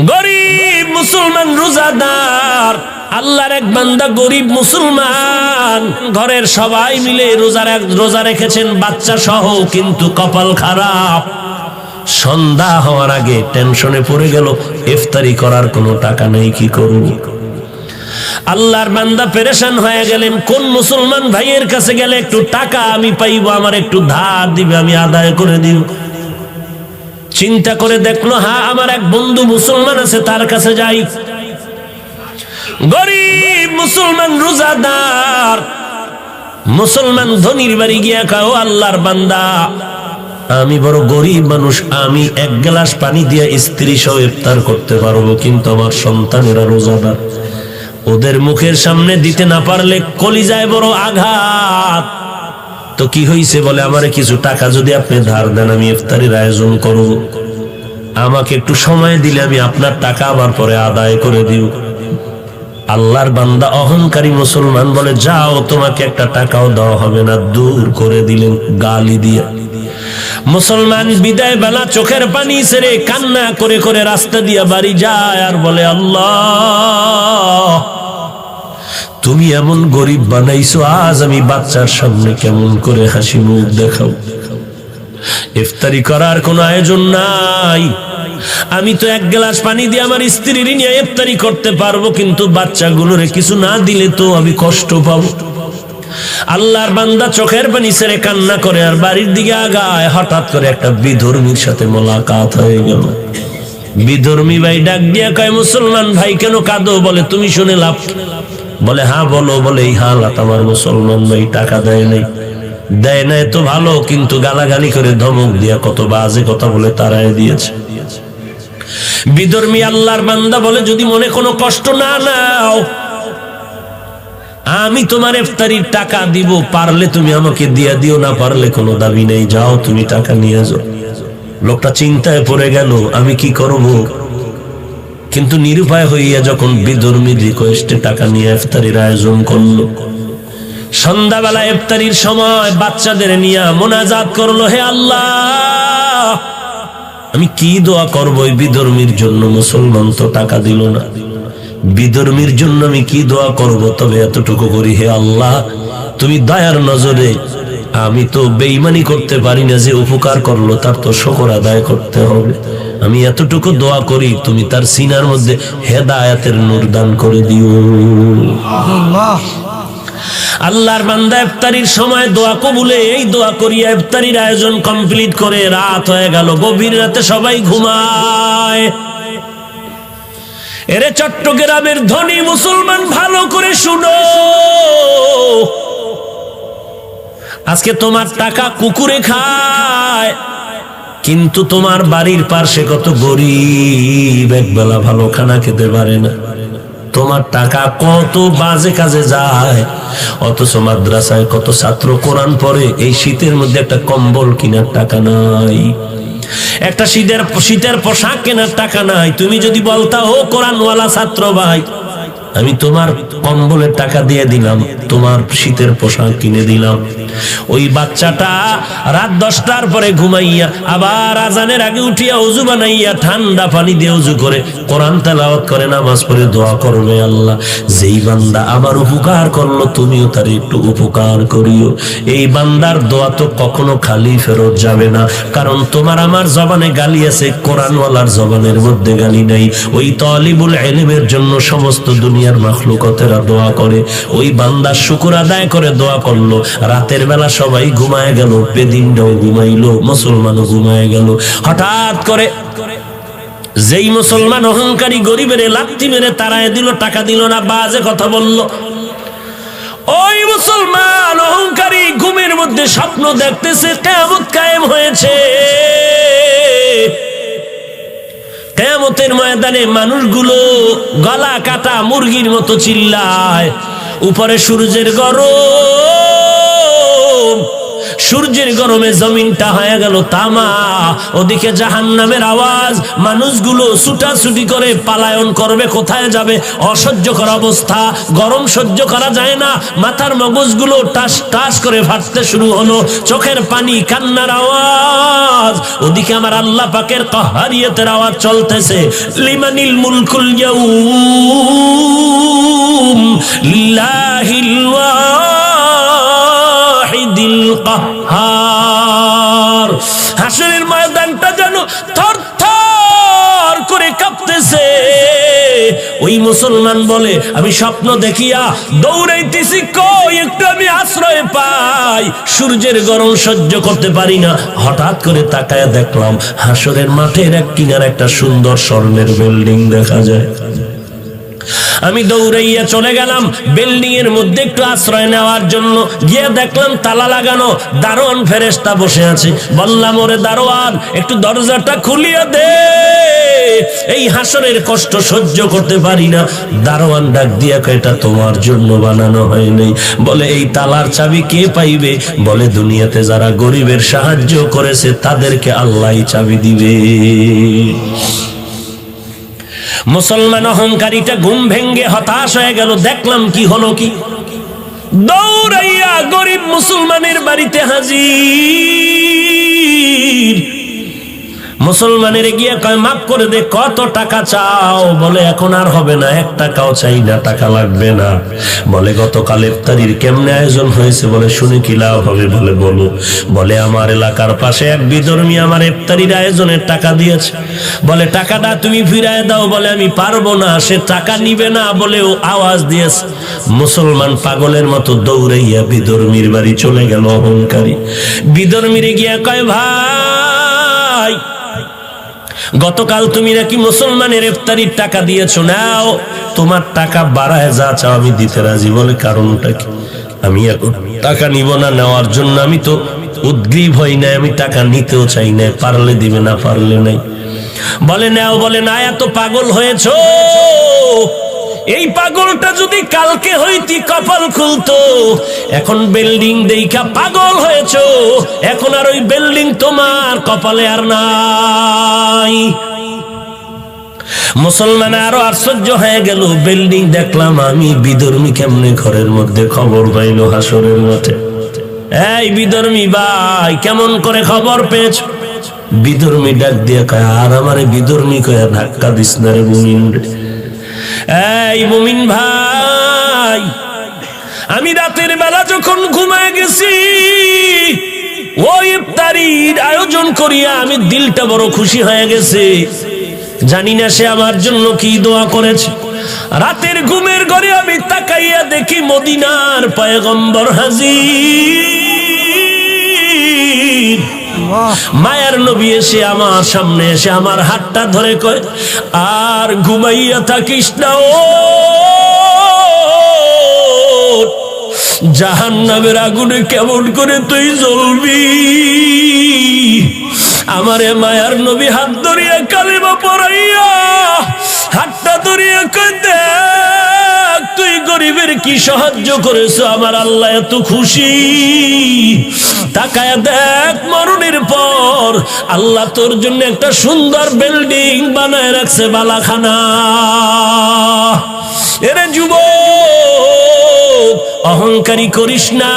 গরিব মুসলমান রোজাদার, আল্লাহর এক বান্দা গরিব মুসলমান, ঘরের সবাই মিলে রোজা রেখেছেন বাচ্চা সহ, কিন্তু কপাল খারাপ। সন্ধ্যা হওয়ার আগে টেনশনে পড়ে গেল, ইফতারি করার কোনো টাকা নেই, কি করব? আল্লাহর বান্দা পেরেশান হয়ে গেলেন, কোন মুসলমান ভাইয়ের কাছে গেলে একটু টাকা আমি পাইব, আমার একটু ধার দিবে, আমি আদায় করে দিব। চিন্তা করে দেখলো, হ্যাঁ আমার এক বন্ধু মুসলমান আছে, তার কাছে যাই। গরিব মুসলমান রোজাদার মুসলমান ধনীর বাড়ি গিয়া কাও, আল্লাহর বান্দা আমি বড় গরিব মানুষ, আমি এক গ্লাস পানি দিয়ে স্ত্রী সহ ইফতার করতে পারবো, কিন্তু আমার সন্তানেরা রোজাদার, ওদের মুখের সামনে দিতে না পারলে কলিজায় বড় আঘাত। তো কি হইছে? বলে আমারে কিছু টাকা যদি আপনি ধার দেন, আমি ইফতারির আয়োজন করব, আমাকে একটু সময় দিলে আমি আপনার টাকা আবার পরে আদায় করে দিব। আল্লাহর বান্দা অহংকারী মুসলমান বলে, যাও, তোমাকে একটা টাকাও দেওয়া হবে না। দূর করে দিলেন গালি দিয়ে। মুসলমান বিদায় বেলা চোখের পানি ছেড়ে কান্না করে করে রাস্তা দিয়ে বাড়ি যায় আর বলে, আল্লাহ তুমি এমন গরিব বানাইছো, আজ আমি বাচ্চার সামনে কেমন করে হাসি মুখ দেখাও? ইফতারি করার কোনো আয়োজন নাই, আমি তো এক গ্লাস পানি দিয়ে আমার স্ত্রীর নিয়ে ইফতারি করতে পারবো, কিন্তু বাচ্চাগুলোরে কিছু না দিলে তো আমি কষ্ট পাবো। আল্লাহর বান্দা চোখের পানি ছেড়ে কান্না করে আর বাড়ির দিকে আগায়। হঠাৎ করে একটা বিধর্মীর সাথে মোলাকাত হয়ে গেল। বিধর্মী ভাই ডাক দিয়া কয়, মুসলমান ভাই কেন কাঁদো? বলে, তুমি শুনে লাভ? বলে, হ্যাঁ বলো। বলে, এই হালাত আমার মুসলমান ভাই টাকা দেয় নাই। দেয় নাই তো ভালো, কিন্তু গালাগালি করে ধমক দিয়া কত বাজে কথা বলে তারাই দিয়েছে। বিধর্মী আল্লাহর বান্দা বলে, যদি মনে কোনো কষ্ট না নাও, আমি তোমার ইফতারির টাকা দিব, পারলে তুমি আমাকে দিয়া দিও, না পারলে কোনো দাবি নেই, যাও তুমি টাকা নিয়ে যাও। লোকটা চিন্তায় পড়ে গেল, আমি কি করব? কিন্তু নিরুপায় হইয়া যখন বিধর্মী রিকোয়েস্টে টাকা নিয়ে ইফতারির আয়োজন করলো, সন্ধ্যাবেলা ইফতারির সময় বাচ্চাদের নিয়ে মোনাজাত করলো, হে আল্লাহ আমি কি দোয়া করবো এই বিধর্মীর জন্য? মুসলমান তো টাকা দিল না, বিধর্মীর জন্য আমি কি দোয়া করব? তবে এতটুকু করি, হে আল্লাহ তুমি দয়ার নজরে, আমি তো বেঈমানি করতে পারি না, যে উপকার করলো তার তো শুকর আদায় করতে হবে। আমি এতটুকু দোয়া করি, তুমি তার সিনার মধ্যে হেদায়েতের নূর দান করে দিও। আল্লাহর বান্দা ইফতারির সময় দোয়া কবুলে এই দোয়া করিয়া ইফতারির আয়োজন কমপ্লিট করে রাত হয়ে গেল। গভীর রাতে সবাই ঘুমায়। এরে চট্টগ্রামের ধনী মুসলমান, ভালো করে শুনো, আজকে তোমার টাকা কুকুরে খায়, কিন্তু তোমার বাড়ির পাশে কত গরিব একবেলা ভালো খানা খেতে পারে না। তোমার টাকা কত বাজে কাজে যায়, অথচ মাদ্রাসায় কত ছাত্র কোরআন পড়ে, এই শীতের মধ্যে একটা কম্বল কেনার টাকা নাই, একটা শীতের পোশাক কেনার টাকা নাই। তুমি যদি বলতা, ও কোরআনওয়ালা ছাত্র ভাই, আমি তোমার কম্বলের টাকা দিয়ে দিলাম, তোমার শীতের পোশাক কিনে দিলাম, ওই বাচ্চাটা রাত 10টার পরে ঘুমাইয়া আবার আজানের আগে উঠিয়া ওযু বানাইয়া ঠান্ডা পানি দিয়ে ওযু করে কোরআন তেলাওয়াত করে নামাজ পড়ে দোয়া করবে, আল্লাহ যেই বান্দা আমার উপকার করলো তুমিও তার একটু উপকার করিও। এই বান্দার দোয়া তো কখনো খালি ফেরত যাবে না, কারণ তোমার আমার জবানে গালি আছে, কোরআনওয়ালার জবানের মধ্যে গালি নাই। ওই তালিবুল ইলমের জন্য সমস্ত দুনিয়ার মাখলুকাতেরা দোয়া করে, ওই বান্দা শুকর আদায় করে দোয়া করলো। রাতের বেলা সবাই ঘুমায় গেল, বেদিনটাও ঘুমাইলো, মুসলমানও ঘুমায় গেল। হঠাৎ করে যেই মুসলমান অহংকারী গরিবের লাথি মেরে তাড়ায় দিল, টাকা দিল না, বাজে কথা বলল, ওই মুসলমান অহংকারী ঘুমের মধ্যে স্বপ্ন দেখতেছে কিয়ামত কায়েম হয়েছে। কিয়ামতের ময়দানে মানুষগুলো গলা কাটা মুরগির মতো চিল্লায়, উপরে সূর্যের গরম, সূর্যের গরমে জমিনটা হয়ে গেল তামা, ওদিকে জাহান্নামের আওয়াজ, মানুষগুলো ছুটাছুটি করে পালায়ন করবে, কোথায় যাবে, অসহ্যকর অবস্থা, গরম সহ্য করা যায় না, মাথার মগজগুলো টাস টাস করে ফাটতে শুরু হলো, চোখের পানি, কান্নার আওয়াজ, ওদিকে আমার আল্লাহ পাকের কাহারিয়তের আওয়াজ চলতেছে, লিমানিল মুলকুল ইয়াউম লিল্লাহিল ওয়াহিদিল কাহ্হার। হাসরের ময়দানটা যেন থরথর করে কাঁপতেছে। ওই মুসলমান বলে, আমি স্বপ্ন দেখিয়া দৌড়াইতেছি, কই একটু আমি আশ্রয় পাই, সূর্যের গরম সহ্য করতে পারি না। হঠাৎ করে তাকায়া দেখলাম হাসরের মাঠের এক কিনারে একটা সুন্দর স্বর্ণের বিল্ডিং দেখা যায়। আমি দৌড়াইয়া চলে গেলাম বিল্ডিং এর মধ্যে একটু আশ্রয় নেওয়ার জন্য। গিয়ে দেখলাম তালা লাগানো, দারোয়ান ফেরেশতা বসে আছে। বললাম, ওরে দারোয়ান, একটু দরজাটা খুলিয়া দে, এই হাসরের কষ্ট সহ্য করতে পারি না। দারোয়ান ডাক দিয়া কয়, এটা তোমার জন্য বানানো হয় নাই। বলে, এই তালার চাবি কে পাইবে? বলে, দুনিয়াতে যারা গরিবের সাহায্য করেছে তাদেরকে আল্লাহই চাবি দিবে। মুসলমান অহংকারীটা ঘুম ভেঙ্গে হতাশ হয়ে গেল। দেখলাম কি হলো, কি দৌড়াইয়া গরিব মুসলমানের বাড়িতে হাজির। মুসলমানের গিয়ে কয়, মাফ করে দে, কত টাকা চাও? বলে, এখন আর হবে না, 1 টাকাও চাই না, টাকা লাগবে না। বলে, গতকাল ইফতারির কেমনে আয়োজন হয়েছে? বলে, শুনে কি লাভ হবে? বলে, বলো। বলে, আমার এলাকার পাশে এক বিধর্মী আমার ইফতারির আয়োজনের টাকা দিয়েছে। বলে, টাকাটা তুমি ফিরায় দাও। বলে, আমি পারবো না, সে টাকা নিবে না বলেও আওয়াজ দিয়েছে। মুসলমান পাগলের মতো দৌড়াইয়া বিধর্মীর বাড়ি চলে গেল অহংকারী। বিধর্মীরে গিয়া কয়, ভাই, গতকাল তুমি নাকি মুসলমানের ইফতারির টাকা দিয়েছো, নাও তোমার টাকা বাড়ায় যা চাও আমি দিতে রাজি। বলে, কারণটা কি? আমি এখন টাকা নিব না, নেওয়ার জন্য আমি তো উদ্গ্রীব হই না, আমি টাকা নিতেও চাই না, পারলে দিবে, না পারলে নাই। বলে, নাও। বলে, না, এত পাগল হয়েছো, এই পাগলটা যদি কালকে হইতি কপাল খুলতো। এখন বিল্ডিং দেইখা পাগল হয়েছো, এখন আর ওই বিল্ডিং তোমার কপালে আর নাই। মুসলমান আরো আশ্চর্য হয়ে গেল। বিল্ডিং দেখলাম আমি, বিধর্মী কেমনে ঘরের মধ্যে খবর পাইলো হাসরের মাঠে? এই বিধর্মী ভাই, কেমন করে খবর পেয়েছ? বিধর্মী ডাক দিয়ে কয়, আর আমারে বিধর্মী কয়া ধাক্কা দিস না রে মুমিন রে। এই মুমিন ভাই, আমি রাতের বেলা যখন ঘুমায় গেছি, ওই ইফতারির আয়োজন করিয়া আমি দিলটা বড় খুশি হয়ে গেছে। জানি না সে আমার জন্য কি দোয়া করেছে। রাতের ঘুমের ঘরে আমি তাকাইয়া দেখি মদিনার পয়গম্বর হাজির। মায়ার নবী এসে আমার সামনে এসে আমার হাতটা ধরে কয়, আর ঘুমাইয়া থাকিস না, ও জাহান্নামের আগুনে কেমন করে তুই জ্বলবি। আমারে মায়ার নবী হাত ধরিয়া কালিমা পড়াইয়া হাতটা ধরিয়া কয়, দেখ তুই গরিবের কি সাহায্য করেছো, আমার আল্লাহ এত খুশি। তাকায়া দেখ, মরণের পর আল্লাহ তোর জন্য একটা সুন্দর বিল্ডিং বানায় রাখছে, বালাখানা। এরে যুবক, অহংকারী করিস না।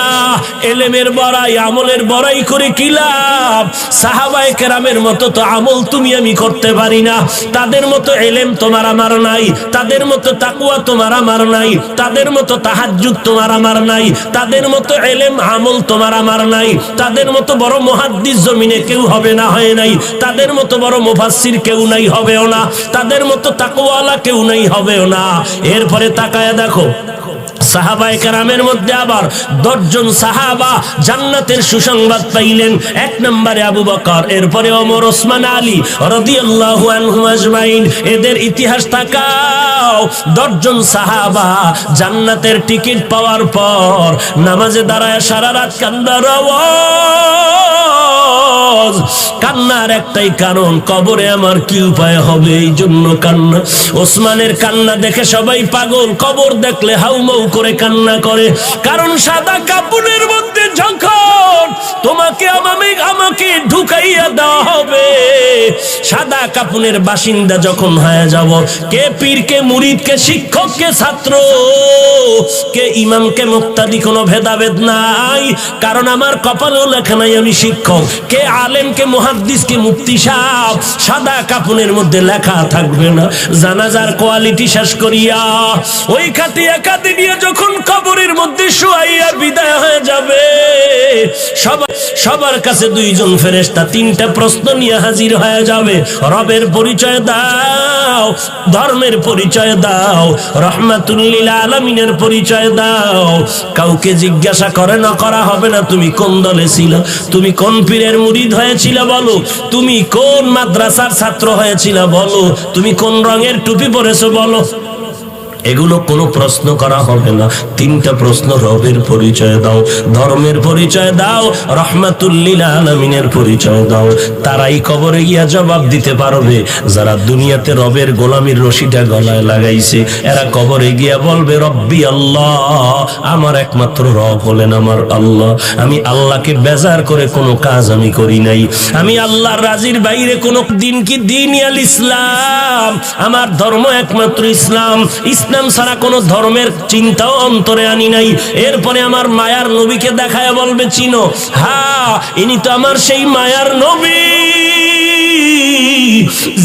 এলেমের বড়াই, আমলের বড়াই করে কি লাভ? সাহাবায়ে কেরামের মতো তো আমল তুমি আমি করতে পারি না, তাদের মতো এলেম তোমার আমার নাই, তাদের মতো তাকওয়া তোমার আমার নাই, তাদের মতো তাহাজ্জুদ তোমার আমার নাই, তাদের মতো এলেম আমল তোমার আমার নাই, তাদের মতো বড় মুহাদ্দিস জমিনে কেউ হবে না, হয় নাই, তাদের মতো বড় মুফাসসির কেউ নাই, হবেও না, তাদের মতো তাকওয়ালা কেউ নাই, হবেও না। এরপরে তাকায়া দেখো, সাহাবায়ে কেরামের মধ্যে আবার 10 জন সাহাবা জান্নাতের সুসংবাদ পাইলেন। 1 নম্বরে আবু বকর, এরপরে ওমর, ওসমান, আলী রাদিয়াল্লাহু আনহুম আজমাইন। এদের ইতিহাস তাকাও। 10 জন সাহাবা জান্নাতের টিকিট পাওয়ার পর নামাজে দাঁড়ায় সারা রাত কান্দার আওয়াজ। সহজ, কান্নার একটাই কারণ, কবরে আমার কি উপায় হবে, এই জন্য কান্না। ওসমানের কান্না দেখে সবাই পাগল, কবর দেখলে হাউমাউ করে কান্না করে। কারণ সাদা কাপড়ের মধ্যে যখন তোমাকে আমাকে ঢুকাইয়া দেওয়া হবে, সাদা কাপড়ের বাসিন্দা যখন হয়ে যাব, কে পীর, কে মুরিদ, কে শিক্ষক, কে ছাত্র, কে ইমাম, কে মুক্তাদি, কোনো ভেদাভেদ নাই। কারণ আমার কপালেও লেখা নাই আমি শিক্ষক। কে আলেম, কে মুহাদ্দিস, কে মুফতি সাহেব, সাদা কাপড়ের মধ্যে লেখা থাকবে না। জানাজার কোয়ালিটি শেষ করিয়া ওই খাটিয়া কাঁদি নিয়ে যখন কবরের মধ্যে শুয়াইয়া বিদায় হয়ে যাবে, সবার কাছে দুইজন ফেরেশতা তিনটা প্রশ্ন নিয়ে হাজির হয়ে যাবে। রবের পরিচয় দাও, ধর্মের পরিচয় দাও, রহমাতুল লিল আলামিনের পরিচয় দাও। কাউকে জিজ্ঞাসা করে না করা হবে না তুমি কোন দলে ছিল, তুমি কোন পীরের মুরিদ হয়েছিল বলো, তুমি কোন মাদ্রাসার ছাত্র হয়েছিল বলো, তুমি কোন রঙের টুপি পরেছো বলো। এগুলো কোনো প্রশ্ন করা হবে না। তিনটা প্রশ্ন, রবের পরিচয় দাও, ধর্মের পরিচয় দাও, রহমাতুল লিল আলামিনের পরিচয় দাও। তারাই কবরে গিয়া জবাব দিতে পারবে যারা দুনিয়াতে রবের গোলামির রশিটা গলায় লাগাইছে। এরা কবরে গিয়া বলবে রব্বি আল্লাহ, আমার একমাত্র রব হলেন আমার আল্লাহ। আমি আল্লাহকে বেজার করে কোনো কাজ আমি করি নাই, আমি আল্লাহর রাজির বাইরে কোনো দিন কি দিন আল ইসলাম, আমার ধর্ম একমাত্র ইসলাম, ইসলাম ছাড়া কোন ধর্মের চিন্তাও অন্তরে আনি নাই। এরপরে আমার মায়ার নবীকে দেখায় বলবে চিনো, হ্যাঁ ইনি তো আমার সেই মায়ার নবী,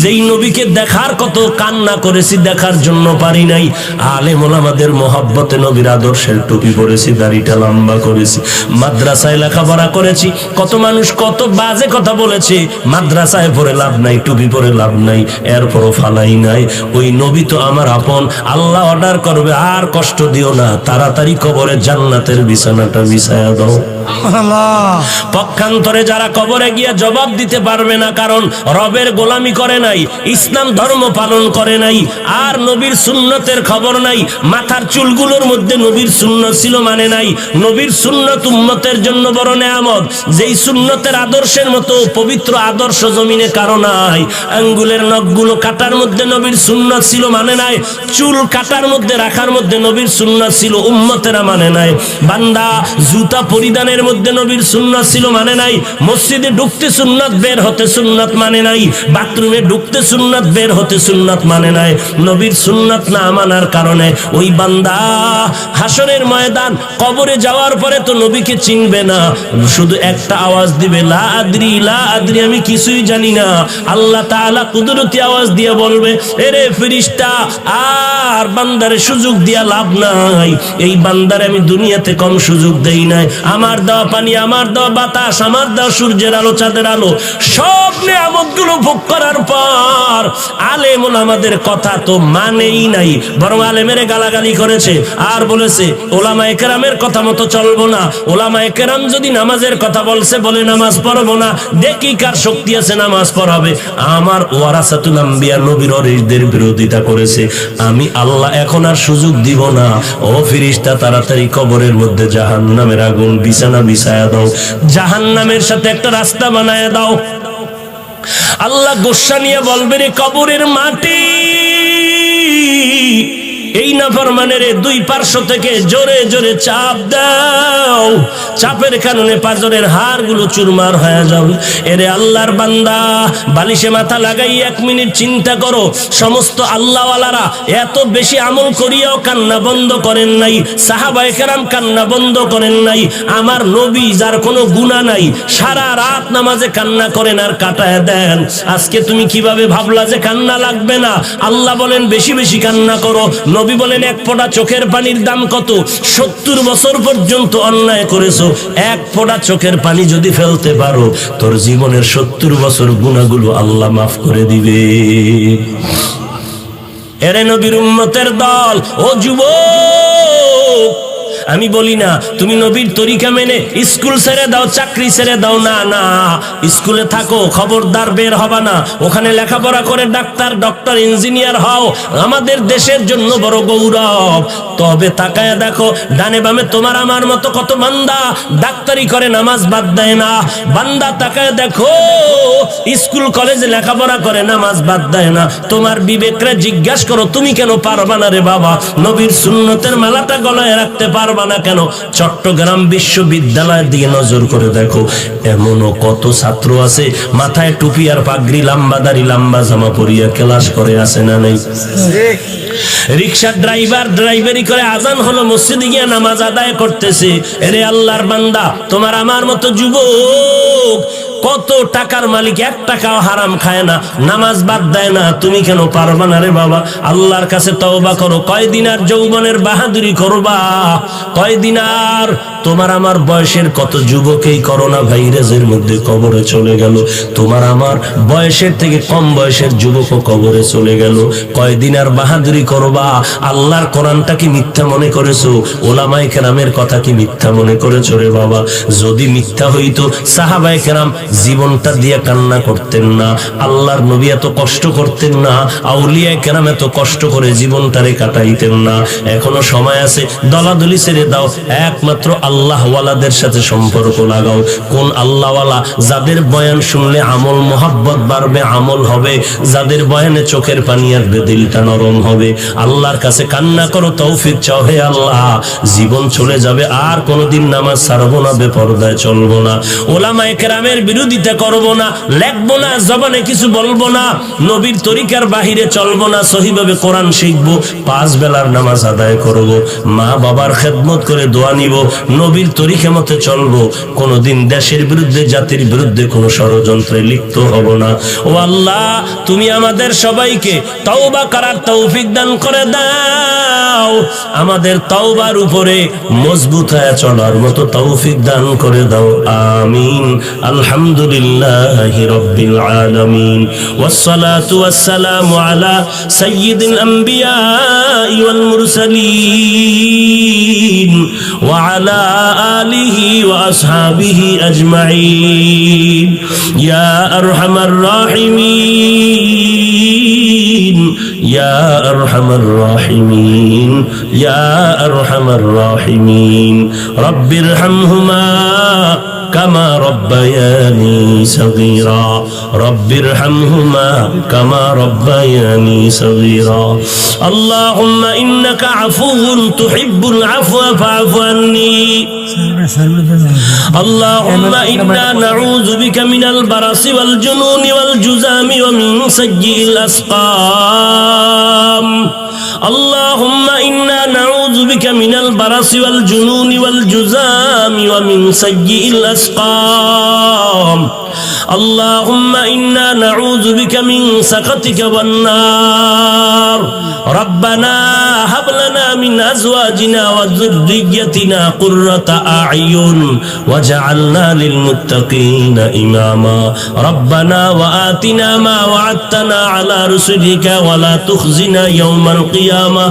যেই নবীকে দেখার কত কান্না করেছি, দেখার জন্য পারি নাই। আলেম ওলামাদের মহব্বতে নবীর আদর্শের টুপি পরেছি, দাড়িটা লম্বা করেছি, মাদ্রাসায় লেখাপড়া করেছি, কত মানুষ কত বাজে কথা বলেছে, মাদ্রাসায় পড়ে লাভ নাই, টুপি পরে লাভ নাই, এরপরও ফালাই নাই। ওই নবী তো আমার আপন। আল্লাহ অর্ডার করবে আর কষ্ট দিও না, তাড়াতাড়ি কবরে জান্নাতের বিছানাটা বিছায়া দাও। পক্ষান্তরে যারা কবরে গিয়া জবাব দিতে পারবে না, কারণ রবের গোলামি করে নাই, ইসলাম ধর্ম পালন করে নাই, আর নবীর সুন্নতের খবর নাই, মাথার চুলগুলোর মধ্যে নবীর সুন্নত ছিল মানে নাই। নবীর সুন্নত উম্মতের জন্য বড় নেয়ামত, যেই সুন্নতের আদর্শের মতো পবিত্র আদর্শ জমিনে কারো নাই। আঙ্গুলের নখগুলো কাটার মধ্যে নবীর সুন্নত ছিল মানে নাই, চুল কাটার মধ্যে রাখার মধ্যে নবীর সুন্নত ছিল, উম্মতেরা মানে নাই। বান্দা জুতা পরিধানের মধ্যে নবীর সুন্নাত ছিল মানে নাই, মসজিদে ঢুকতে সুন্নাত, বের হতে সুন্নাত মানে নাই, বাথরুমে ঢুকতে সুন্নাত, বের হতে সুন্নাত মানে নাই। নবীর সুন্নাত না মানার কারণে ওই বান্দা হাসরের ময়দান কবরে যাওয়ার পরে তো নবীকে চিনবে না, শুধু একটা আওয়াজ দিবে লা আদরি, লা আদরি, আমি কিছুই জানি না। আল্লাহ তাআলা কুদরতি আওয়াজ দিয়ে বলবে এরে ফেরেশতা, আর বান্দারে সুযোগ দিয়া লাভ নাই, এই বান্দারে আমি দুনিয়াতে কম সুযোগ দেই নাই। আমার দেওয়া পানি, আমার দেওয়া বাতাস, আমার দেওয়া সূর্যের আলো, চাঁদের আলো, সব নিয়ামতগুলো ভোগ করার পর আলেম ওলামাদের কথা তো মানেই নাই, বরং আলেমের গালাগালি করেছে আর বলেছে ওলামায়ে কেরামের কথা মতো চলবো না। ওলামায়ে কেরাম যদি নামাজের কথা বলছে, বলে নামাজ পড়বো না, দেখি কার শক্তি আছে নামাজ পড়াবে। আমার ওয়ারাসাতুল আম্বিয়া নবীর ওয়ারিসদের বিরোধিতা করেছে, আমি আল্লাহ এখন আর সুযোগ দিব না। ও ফেরেশতা, তাড়াতাড়ি কবরের মধ্যে জাহান্নামের আগুন বিছানা বিছায়া দাও, জাহান্নামের সাথে একটা রাস্তা বানায়া দাও। আল্লাহ গোসা নিয়ে বলবে রে কবরের মাটি, এই নাফরমানের দুই পার্শ্ব থেকে জোরে জোরে চাপ দাও, চাপের কারণে পাঁজরের হাড়গুলো চুরমার হয়ে যাবে। এরে আল্লাহর বান্দা, বালিশে মাথা লাগাই 1 মিনিট চিন্তা করো, সমস্ত আল্লাহওয়ালারা এত বেশি আমল করিয়াও কান্না বন্ধ করেন নাই, সাহাবায়ে কেরাম কান্না বন্ধ করেন নাই। আমার নবী যার কোনো গুনাহ নাই, সারা রাত নামাজে কান্না করেন আর কাটায় দেন। আজকে তুমি কিভাবে ভাবলা যে কান্না লাগবে না? আল্লাহ বলেন বেশি বেশি কান্না করো, নবী বলেন 1 ফোঁটা চোখের পানির দাম কত? 70 বছর পর্যন্ত অন্যায় করেছো, 1 ফোঁটা চোখের পানি যদি ফেলতে পারো, তোর জীবনের 70 বছর গুনাহগুলো আল্লাহ মাফ করে দিবে। এরে নবীর উম্মতের দল, ও যুবক, আমি বলি না তুমি নবীর তরিকা মেনে স্কুল ছেড়ে দাও, চাকরি ছেড়ে দাও, না না, স্কুলে থাকো, খবরদার বের হবা না, ওখানে লেখাপড়া করে ডাক্তার, ডক্টর, ইঞ্জিনিয়ার হও, আমাদের দেশের জন্য বড় গৌরব। তবে তাকায় দেখো ডানে বামে তোমার আমার মতো কত বান্দা ডাক্তারি করে নামাজ বাদ দেয় না। বান্দা তাকায় দেখো স্কুল কলেজে লেখাপড়া করে নামাজ বাদ দেয় না। তোমার বিবেকরে জিজ্ঞাসা করো তুমি কেন পারবা না রে বাবা? নবীর সুন্নতের মালাটা গলায় রাখতে পারবা না কেন? চট্টগ্রাম বিশ্ববিদ্যালয়ের দিকে নজর করে দেখো, এমনও কত ছাত্র আছে মাথায় টুপি আর পাগড়ি, লম্বা দাড়ি, লম্বা জামা পরিয়া ক্লাস করে, আছে না নেই? রিকশার ড্রাইভার ড্রাইভারি করে, আজান হলো মসজিদে গিয়ে নামাজ আদায় করতেছে। এরে আল্লাহর বান্দা, তোমার আমার মতো যুবক কত টাকার মালিক, 1 টাকাও হারাম খায় না, নামাজ বাদ দেয় না, তুমি কেন পারবা না রে বাবা? আল্লাহর কাছে তওবা করো। কয়দিন আর যৌবনের বাহাদুরি করবা? কয়দিন আর? তোমার আমার বয়সের কত যুবক এই করোনা ভাইরাসের মধ্যে কবরে চলে গেল। তোমার আমার বয়সের থেকে কম বয়সের যুবকও কবরে চলে গেল। কয়দিন আর বাহাদুরি করবা? আল্লাহর কোরআনটা কি মিথ্যা মনে করেছো? ওলামায়ে কেরামের কথা কি মিথ্যা মনে করেছো রে বাবা? যদি মিথ্যা হইতো সাহাবায়ে কেরাম জীবনটা দিয়ে কান্না করতেন না, আল্লাহর নবী এত কষ্ট করতেন না, আউলিয়ায়ে কেরাম এত কষ্ট করে জীবনটারে কাটাইতেন না। এখনো সময় আছে, দলাদলি ছেড়ে দাও, একমাত্র আল্লাহ ওয়ালাদের সাথে সম্পর্ক লাগাও। কোন আল্লাহওয়ালা? যাদের বয়ান শুনলে আমল মোহাব্বত বাড়বে, আমল হবে, যাদের বয়ানে চোখের পানি আসবে, দিলটা নরম হবে। আল্লাহর কাছে কান্না করো, তৌফিক চাও, হে আল্লাহ জীবন চলে যাবে, আর কোনোদিন নামাজ ছাড়বো না, বেপরদায় চলবো না, ওলামায়ে কেরামের বিরোধিতা করবো না, লেখবো না, জবানে কিছু বলবো না, নবীর তরিকার বাহিরে চলবো না, সহিভাবে কোরআন শিখবো, 5 বেলার নামাজ আদায় করবো, মা বাবার খেদমত করে দোয়া নিব, নবীর তরিকা মতে চলবো, কোনোদিন দেশের বিরুদ্ধে, জাতির বিরুদ্ধে কোনো ষড়যন্ত্রে লিপ্ত হব না। ও আল্লাহ, তুমি আমাদের সবাইকে তওবা করার তৌফিক দান করে দাও, আমাদের তওবার উপরে মজবুত হয়ে চলার মতো তৌফিক দান করে দাও, আমিন। আলহামদুলিল্লাহি রাব্বিল আলামিন, ওয়াসসালাতু ওয়াসসালামু আলা সাইয়্যিদিল আম্বিয়া ওয়াল মুরসালিন ওয়া আলা আলিহি ওয়া আসহাবিহি আজমাইন, ইয়া আরহামার রাহিমিন, ইয়া আরহামার রাহিমিন, ইয়া আরহামার রাহিমিন, রব্বিরহামহুমা كما ربياني صغيرا، رب ارحمهما كما ربياني صغيرا، اللهم إنك عفو تحب العفو فاعف عني، اللهم إنا نعوذ بك من البرص والجنون والجذام ومن سيء الأسقام، اللهم إنا نعوذ بك من البرص والجنون والجذام ومن سيء الأسقام، اللهم إنا نعوذ بك من سخطك والنار، ربنا هب لنا من أزواجنا وذريتنا قرة أعين واجعلنا للمتقين إماما، ربنا وآتنا ما وعدتنا على رسلك ولا تخزنا يوم القيامة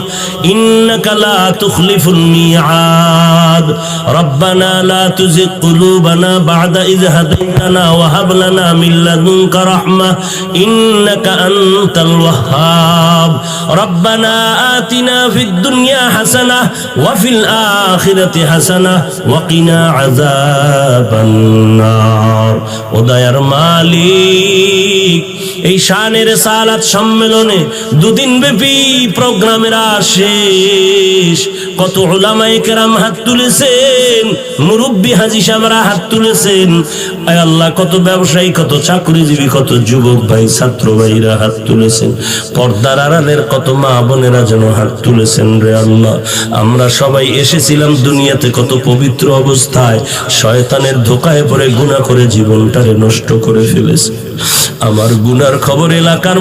إنك لا تخلف الميعاد، ربنا لا تزغ قلوبنا بعد إذ هديتنا وهب لنا من لدنك رحمة إنك أنت الوهاب، ربنا آتنا في الدنيا حسنة وفي الآخرة حسنة وقنا عذاب النار। ওদায়ার মালিক, এই শানে রিসালাত সম্মেলনে 2 দিন ব্যাপী প্রোগ্রামের শেষ, কত উলামায়ে কেরাম হাত তুলেছেন, মুরব্বী হাজী সাহেবরা হাত তুলেছেন, আয় আল্লাহ কত ব্যবসায়ী, কত চাকরিজীবী, কত যুবক ভাই, ছাত্র ভাইরা হাত তুলেছেন, পর্দার আড়ালের কত মা বোনেরা যেন হাত তুলেছেন রে আল্লাহ। আমরা সবাই এসেছিলাম দুনিয়াতে কত পবিত্র অবস্থায়, শয়তানের ধোকায় পড়ে গুনাহ করে জীবনটারে নষ্ট করে ফেলেছে। আমার গুনার খবর এলাকার